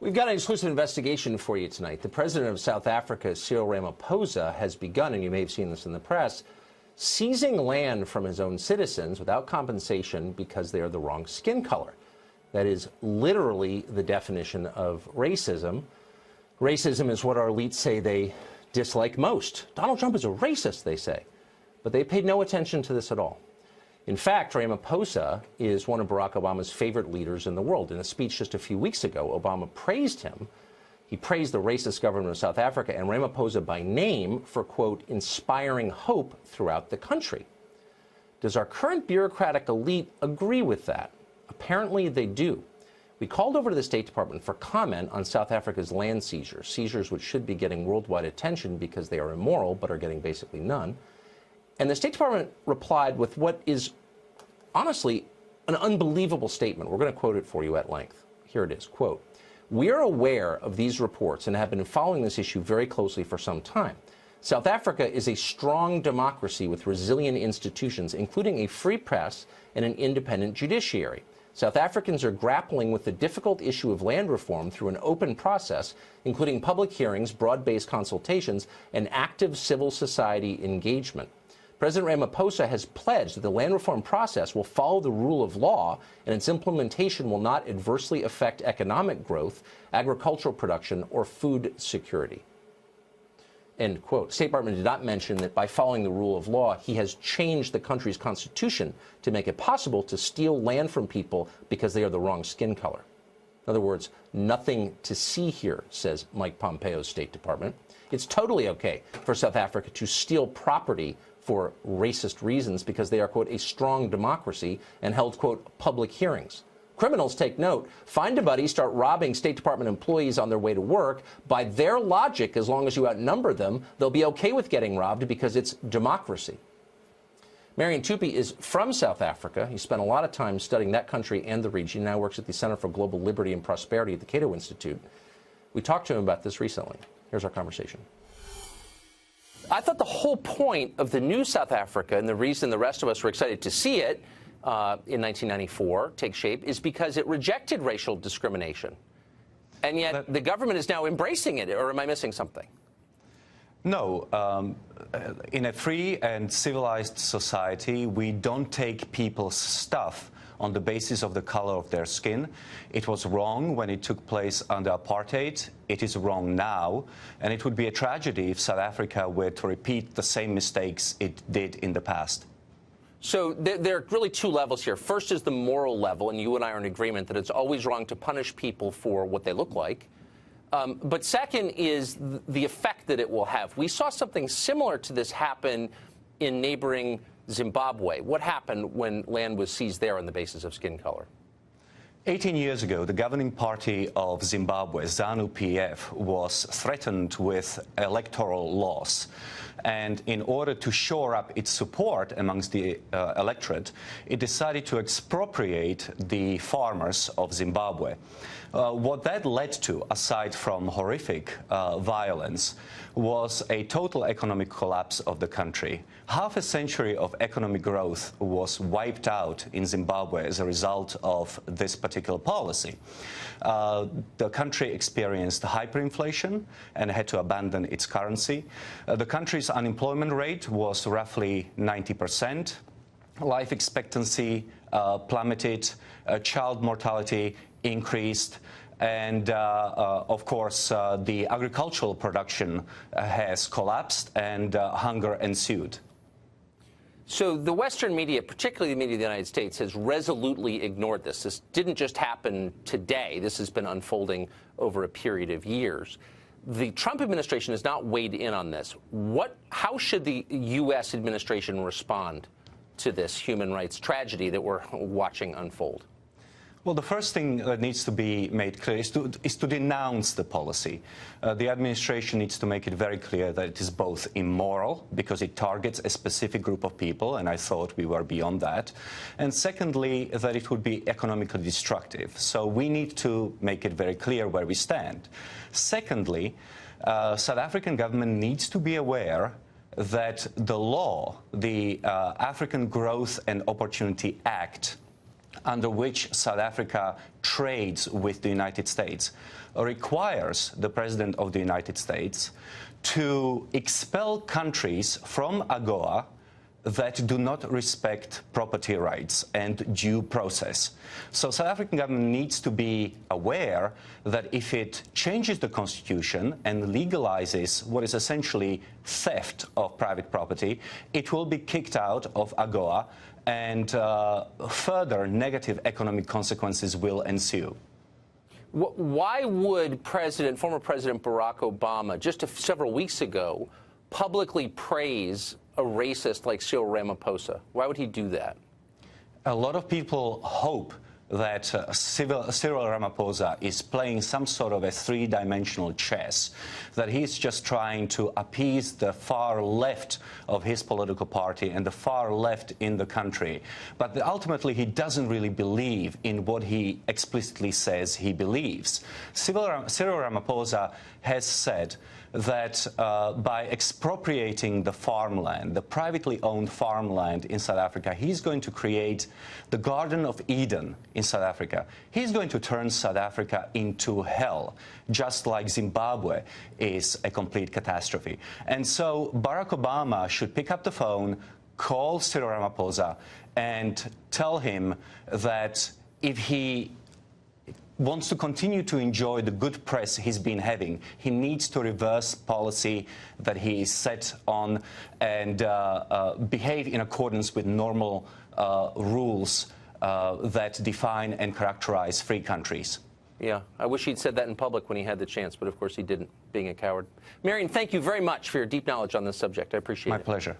We've got an exclusive investigation for you tonight. The president of South Africa, Cyril Ramaphosa, has begun, and you may have seen this in the press, seizing land from his own citizens without compensation because they are the wrong skin color. That is literally the definition of racism. Racism is what our elites say they dislike most. Donald Trump is a racist, they say. But they paid no attention to this at all. In fact, Ramaphosa is one of Barack Obama's favorite leaders in the world. In a speech just a few weeks ago, Obama praised him. He praised the racist government of South Africa and Ramaphosa by name for, quote, inspiring hope throughout the country. Does our current bureaucratic elite agree with that? Apparently they do. We called over to the State Department for comment on South Africa's land seizures which should be getting worldwide attention because they are immoral but are getting basically none. And the State Department replied with what is, honestly, an unbelievable statement. We're going to quote it for you at length. Here it is, quote, "We are aware of these reports and have been following this issue very closely for some time. South Africa is a strong democracy with resilient institutions, including a free press and an independent judiciary. South Africans are grappling with the difficult issue of land reform through an open process, including public hearings, broad-based consultations, and active civil society engagement. President Ramaphosa has pledged that the land reform process will follow the rule of law and its implementation will not adversely affect economic growth, agricultural production, or food security." End quote. State Department did not mention that by following the rule of law, he has changed the country's constitution to make it possible to steal land from people because they are the wrong skin color. In other words, nothing to see here, says Mike Pompeo's State Department. It's totally okay for South Africa to steal property for racist reasons because they are, quote, a strong democracy and held, quote, public hearings. Criminals, take note, find a buddy, start robbing State Department employees on their way to work. By their logic, as long as you outnumber them, they'll be okay with getting robbed because it's democracy. Marion Tupy is from South Africa. He spent a lot of time studying that country and the region. He now works at the Center for Global Liberty and Prosperity at the Cato Institute. We talked to him about this recently. Here's our conversation. I thought the whole point of the new South Africa and the reason the rest of us were excited to see it in 1994 take shape is because it rejected racial discrimination. And yet the government is now embracing it. Or am I missing something? No. In a free and civilized society, we don't take people's stuff on the basis of the color of their skin. It was wrong when it took place under apartheid. It is wrong now. And it would be a tragedy if South Africa were to repeat the same mistakes it did in the past. So there are really two levels here. First is the moral level, and you and I are in agreement that it's always wrong to punish people for what they look like. But second is the effect that it will have. We saw something similar to this happen in neighboring Zimbabwe. What happened when land was seized there on the basis of skin color? 18 years ago, the governing party of Zimbabwe, ZANU-PF, was threatened with electoral loss. And in order to shore up its support amongst the electorate, it decided to expropriate the farmers of Zimbabwe. What that led to, aside from horrific violence, was a total economic collapse of the country. Half a century of economic growth was wiped out in Zimbabwe as a result of this particular policy. The country experienced hyperinflation and had to abandon its currency. The country's unemployment rate was roughly 90%. Life expectancy plummeted. Child mortality increased. And, of course, the agricultural production has collapsed and hunger ensued. So the Western media, particularly the media of the United States, has resolutely ignored this. This didn't just happen today. This has been unfolding over a period of years. The Trump administration has not weighed in on this. How should the U.S. administration respond to this human rights tragedy that we're watching unfold? Well, the first thing that needs to be made clear is to denounce the policy. The administration needs to make it very clear that it is both immoral, because it targets a specific group of people, and I thought we were beyond that. And secondly, that it would be economically destructive. So we need to make it very clear where we stand. Secondly, South African government needs to be aware that the law, the African Growth and Opportunity Act, under which South Africa trades with the United States requires the President of the United States to expel countries from AGOA that do not respect property rights and due process. So South African government needs to be aware that if it changes the constitution and legalizes what is essentially theft of private property, it will be kicked out of AGOA, and further negative economic consequences will ensue. Why would former President Barack Obama, just several weeks ago, publicly praise a racist like Cyril Ramaphosa? Why would he do that? A lot of people hope that Cyril Ramaphosa is playing some sort of a three-dimensional chess, that he's just trying to appease the far left of his political party and the far left in the country. But ultimately, he doesn't really believe in what he explicitly says he believes. Cyril Ramaphosa has said that by expropriating the farmland, the privately owned farmland in South Africa, he's going to create the Garden of Eden in South Africa. He's going to turn South Africa into hell, just like Zimbabwe is a complete catastrophe. And so Barack Obama should pick up the phone, call Cyril Ramaphosa, and tell him that if he wants to continue to enjoy the good press he's been having, he needs to reverse policy that he is set on and behave in accordance with normal rules that define and characterize free countries. Yeah, I wish he'd said that in public when he had the chance, but of course he didn't, being a coward. Marion, thank you very much for your deep knowledge on this subject. I appreciate it. My pleasure.